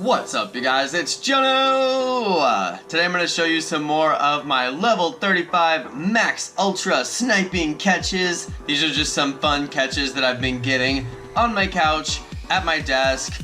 What's up, you guys? It's Jonno! Today I'm going to show you some more of my level 35 max ultra sniping catches. These are just some fun catches that I've been getting on my couch, at my desk,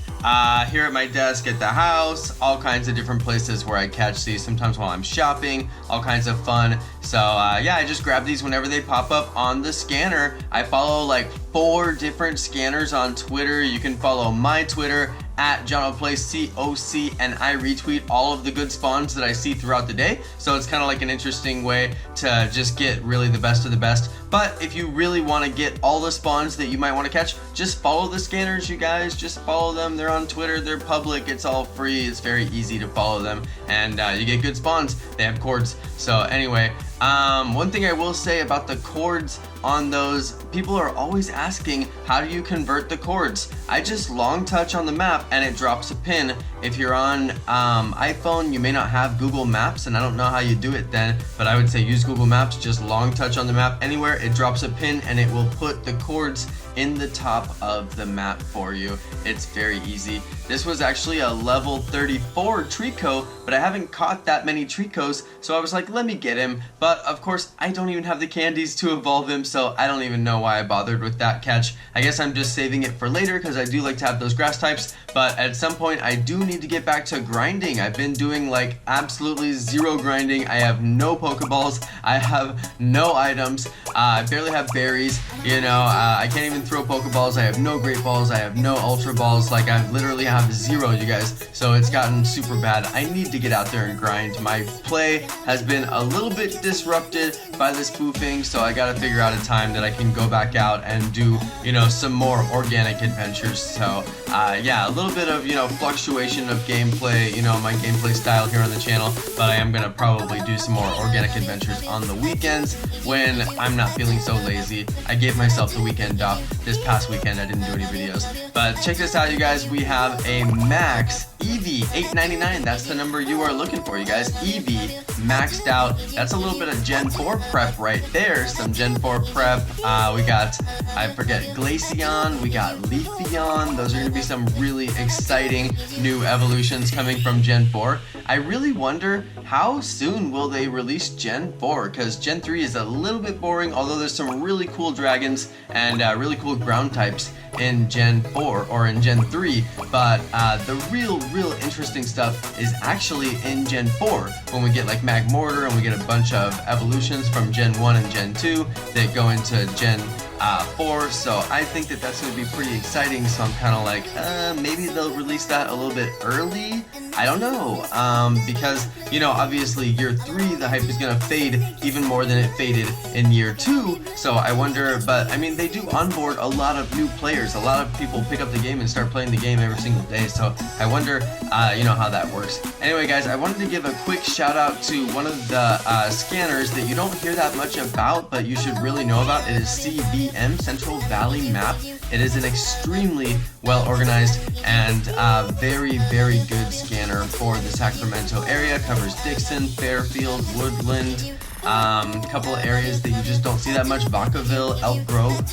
here at my desk at the house, all kinds of different places where I catch these, sometimes while I'm shopping, all kinds of fun. So yeah, I just grab these whenever they pop up on the scanner. I follow like 4 different scanners on Twitter. You can follow my Twitter at JonnoPlaysCOC, and I retweet all of the good spawns that I see throughout the day. So it's kind of like an interesting way to just get really the best of the best. But if you really want to get all the spawns that you might want to catch, just follow the scanners, you guys. Just follow them. They're on Twitter. They're public. It's all free. It's very easy to follow them, and you get good spawns. They have cords. So anyway, one thing I will say about the cords on those, people are always asking, how do you convert the cords? I just long touch on the map and it drops a pin. If you're on iPhone, you may not have Google Maps, and I don't know how you do it then, but I would say use Google Maps. Just long touch on the map anywhere, it drops a pin and it will put the cords in the top of the map for you. It's very easy. This was actually a level 34 Trico, but I haven't caught that many Tricos, so I was like, let me get him. But of course, I don't even have the candies to evolve him, so I don't even know why I bothered with that catch. I guess I'm just saving it for later because I do like to have those grass types, but at some point I do need to get back to grinding. I've been doing like absolutely zero grinding. I have no Pokeballs, I have no items, I barely have berries, you know, I can't even throw Pokeballs, I have no Great Balls, I have no Ultra Balls, like I literally have 0, you guys, so it's gotten super bad. I need to get out there and grind. My play has been a little bit disrupted by the spoofing, so I gotta figure out a time that I can go back out and do, you know, some more organic adventures. So yeah, a little bit of, you know, fluctuation of gameplay, you know, my gameplay style here on the channel, but I am gonna probably do some more organic adventures on the weekends when I'm not feeling so lazy. I gave myself the weekend off. This past weekend I didn't do any videos, but check this out, you guys. We have a max EV 899. That's the number you are looking for, you guys. EV maxed out. That's a little bit of Gen 4 prep right there. Some Gen 4 prep. We got, I forget, Glaceon. We got Leafeon. Those are going to be some really exciting new evolutions coming from Gen 4. I really wonder how soon will they release Gen 4, because Gen 3 is a little bit boring, although there's some really cool dragons and really cool ground types in Gen 4 or in Gen 3, but the real interesting stuff is actually in Gen 4 when we get like Magmortar and we get a bunch of evolutions from Gen 1 and Gen 2 that go into Gen 4, so I think that that's going to be pretty exciting. So I'm kind of like, maybe they'll release that a little bit early. I don't know, because, you know, obviously year 3 the hype is going to fade even more than it faded in year 2, so I wonder. But I mean, they do onboard a lot of new players. A lot of people pick up the game and start playing the game every single day, so I wonder, you know, how that works. Anyway, guys, I wanted to give a quick shout out to one of the scanners that you don't hear that much about, but you should really know about. It is CVM, Central Valley Map. It is an extremely well organized and very good scanner for the Sacramento area. Covers Dixon, Fairfield, Woodland, couple of areas that you just don't see that much, Vacaville, Elk Grove,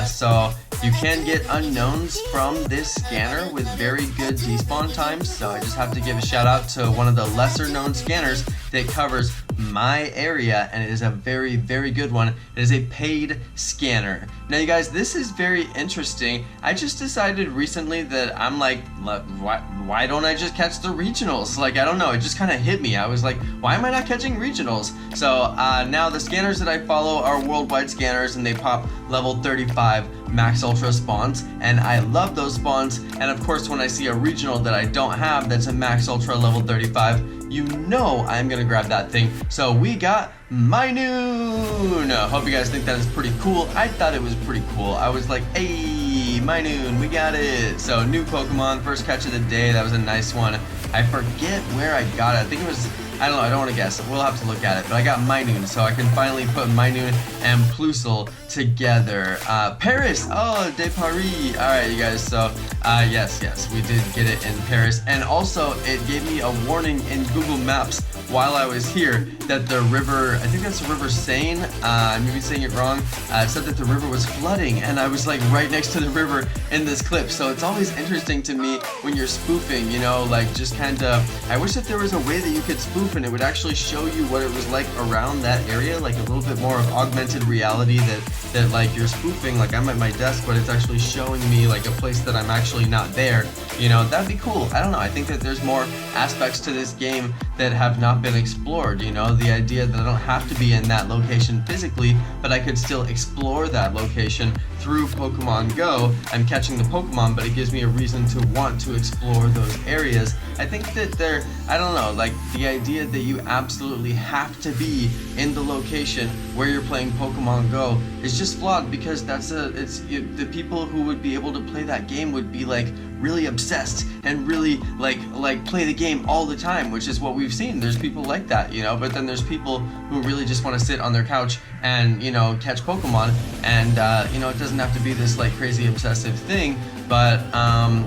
so you can get unknowns from this scanner with very good despawn times. So I just have to give a shout out to one of the lesser known scanners that covers my area, and it is a very good one. It is a paid scanner. Now, you guys, this is very interesting. I just decided recently that I'm like, why don't I just catch the regionals? Like, I don't know, it just kind of hit me. I was like, why am I not catching regionals? So now the scanners that I follow are worldwide scanners, and they pop level 35 max ultra spawns, and I love those spawns. And of course, when I see a regional that I don't have that's a max ultra level 35, you know I'm gonna grab that thing. So we got Minun. Hope you guys think that is pretty cool. I thought it was pretty cool. I was like, hey, Minun, we got it. So new Pokemon, first catch of the day. That was a nice one. I forget where I got it. I think it was, I don't know, I don't want to guess. We'll have to look at it. But I got Minun, so I can finally put Minun and Plusle together. Paris, oh, de Paris. Alright, you guys, so Yes, we did get it in Paris, and also it gave me a warning in Google Maps while I was here that the river, I think that's the River Seine, I may be saying it wrong, it said that the river was flooding, and I was like right next to the river in this clip. So it's always interesting to me when you're spoofing, you know, like just kind of, I wish that there was a way that you could spoof and it would actually show you what it was like around that area, like a little bit more of augmented reality that like you're spoofing, like I'm at my desk, but it's actually showing me like a place that I'm actually not there. You know, that'd be cool. I don't know, I think that there's more aspects to this game that have not been explored, you know, the idea that I don't have to be in that location physically, but I could still explore that location through Pokemon Go. I'm catching the Pokemon, but it gives me a reason to want to explore those areas. I think that I don't know, like the idea that you absolutely have to be in the location where you're playing Pokemon Go is just flawed, because the people who would be able to play that game would be like really obsessed and really like play the game all the time, which is what we've seen. There's people like that, you know, but then there's people who really just want to sit on their couch and, you know, catch Pokemon, and you know, it doesn't have to be this like crazy obsessive thing. But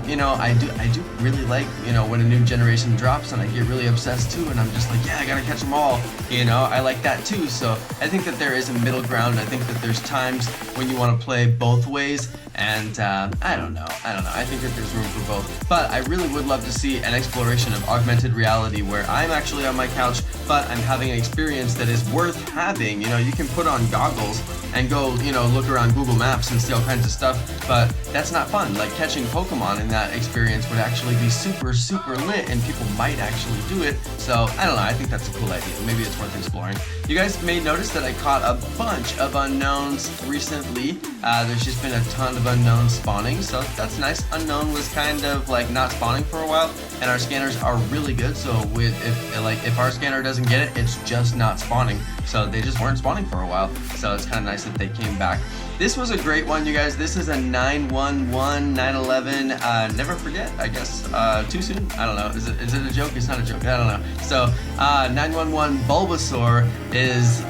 you know, I do really like, you know, when a new generation drops and I get really obsessed too, and I'm just like, yeah, I gotta catch them all, you know, I like that too. So I think that there is a middle ground. I think that there's times when you want to play both ways, and I don't know, I think that there's room for both. But I really would love to see an exploration of augmented reality where I'm actually on my couch, but I'm having an experience that is worth having. You know, you can put on goggles and go, you know, look around Google Maps and see all kinds of stuff, but that's not fun. Like catching Pokemon in that experience would actually be super, super lit, and people might actually do it. So I don't know, I think that's a cool idea. Maybe it's worth exploring. You guys may notice that I caught a bunch of unknowns recently. There's just been a ton of unknowns spawning, so that's nice. Unknown was kind of like not spawning for a while, and our scanners are really good, so if our scanner doesn't get it, it's just not spawning. So they just weren't spawning for a while, so it's kind of nice that they came back. This was a great one, you guys. This is a 911, 911, never forget, I guess, too soon? I don't know, is it a joke? It's not a joke, I don't know. So, 911 Bulbasaur is,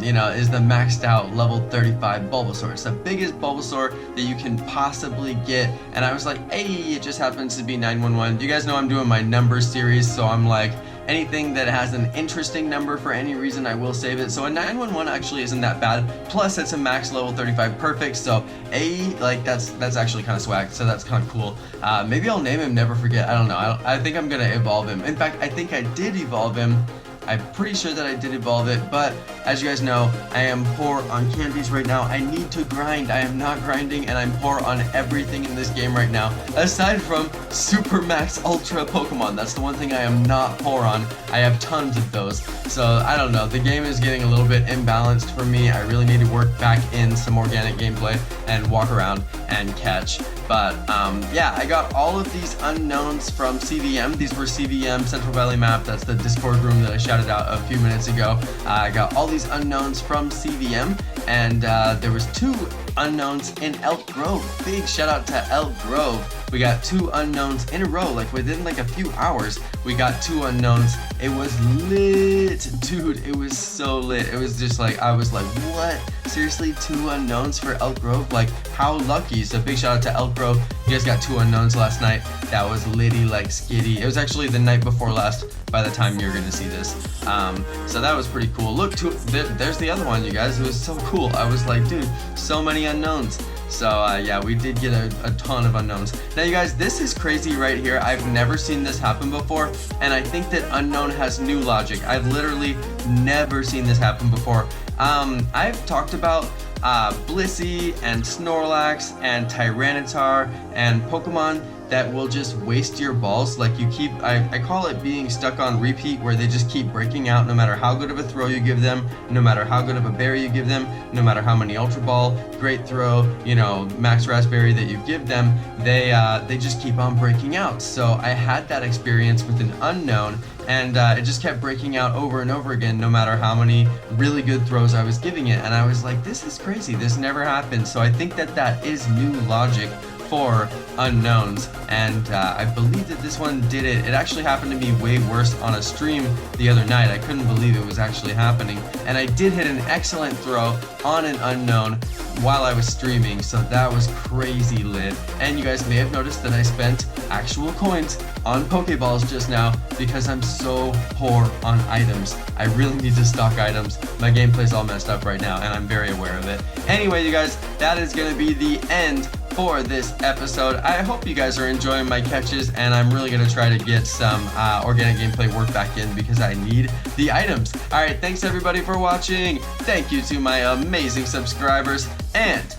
you know, is the maxed out level 35 Bulbasaur. It's the biggest Bulbasaur that you can possibly get, and I was like, hey, it just happens to be 911. You guys know I'm doing my number series, so I'm like, anything that has an interesting number for any reason, I will save it. So a 911 actually isn't that bad. Plus, it's a max level 35 perfect. So like that's actually kind of swag. So that's kind of cool. Maybe I'll name him Never Forget. I don't know. I think I'm gonna evolve him. In fact, I think I did evolve him. I'm pretty sure that I did evolve it, but as you guys know, I am poor on candies right now. I need to grind. I am not grinding, and I'm poor on everything in this game right now, aside from Super Max Ultra Pokemon. That's the one thing I am not poor on. I have tons of those. So I don't know, the game is getting a little bit imbalanced for me. I really need to work back in some organic gameplay and walk around and catch. But yeah, I got all of these unknowns from CVM. These were CVM Central Valley Map. That's the Discord room that I shouted out a few minutes ago. I got all these unknowns from CVM, and there was 2 unknowns in Elk Grove. Big shout out to Elk Grove. We got 2 unknowns in a row, like within like a few hours, we got 2 unknowns. It was lit, dude, it was so lit. It was just like, I was like, what? Seriously, 2 unknowns for Elk Grove? Like, how lucky? So big shout out to Elk Grove. You guys got 2 unknowns last night. That was litty like skitty. It was actually the night before last by the time you're gonna see this. So that was pretty cool. Look, there's the other one, you guys. It was so cool. I was like, dude, so many unknowns. So yeah, we did get a ton of unknowns. Now you guys, this is crazy right here. I've never seen this happen before, and I think that Unknown has new logic. I've literally never seen this happen before. I've talked about Blissey and Snorlax and Tyranitar and Pokemon that will just waste your balls. Like you keep, I call it being stuck on repeat, where they just keep breaking out no matter how good of a throw you give them, no matter how good of a berry you give them, no matter how many Ultra Ball, Great Throw, you know, Max Raspberry that you give them, they just keep on breaking out. So I had that experience with an Unknown, and it just kept breaking out over and over again no matter how many really good throws I was giving it, and I was like, this is crazy, this never happened. So I think that that is new logic 4 unknowns, and I believe that this one did it. It actually happened to be way worse on a stream the other night. I couldn't believe it was actually happening, and I did hit an excellent throw on an unknown while I was streaming, so that was crazy lit. And you guys may have noticed that I spent actual coins on Pokeballs just now because I'm so poor on items. I really need to stock items. My gameplay's all messed up right now, and I'm very aware of it. Anyway, you guys, that is going to be the end for this episode. I hope you guys are enjoying my catches, and I'm really going to try to get some organic gameplay work back in because I need the items. Alright, thanks everybody for watching. Thank you to my amazing subscribers, and